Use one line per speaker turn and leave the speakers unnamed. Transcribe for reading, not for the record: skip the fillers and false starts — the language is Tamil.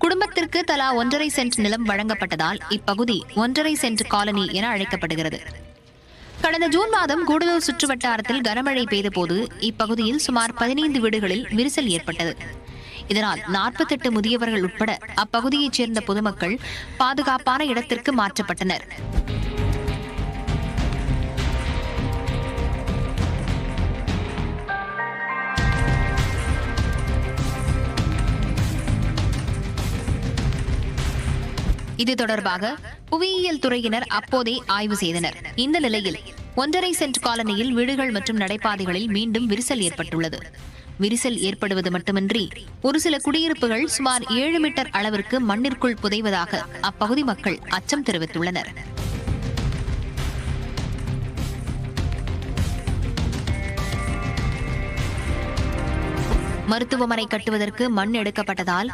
குடும்பத்திற்கு தலா 1.5 சென்ட் நிலம் வழங்கப்பட்டதால் இப்பகுதி 1.5 சென்ட் காலனி என அழைக்கப்படுகிறது. கடந்த ஜூன் மாதம் கூடலூர் சுற்றுவட்டாரத்தில் கனமழை பெய்தபோது இப்பகுதியில் சுமார் 15 வீடுகளில் விரிசல் ஏற்பட்டது. இதனால் 48 முதியவர்கள் உட்பட அப்பகுதியைச் சேர்ந்த பொதுமக்கள் பாதுகாப்பான இடத்திற்கு மாற்றப்பட்டனர். இது தொடர்பாக புவியியல் துறையினர் அப்போதே ஆய்வு செய்தனர். இந்த நிலையில் 1.5 சென்ட் காலனியில் வீடுகள் மற்றும் நடைபாதைகளில் மீண்டும் விரிசல் ஏற்பட்டுள்ளது. விரிசல் ஏற்படுவது மட்டுமின்றி ஒரு சில குடியிருப்புகள் சுமார் 7 மீட்டர் அளவிற்கு மண்ணிற்குள் புதைவதாக அப்பகுதி மக்கள் அச்சம் தெரிவித்துள்ளனர். மருத்துவமனை கட்டுவதற்கு மண் எடுக்கப்பட்டதால்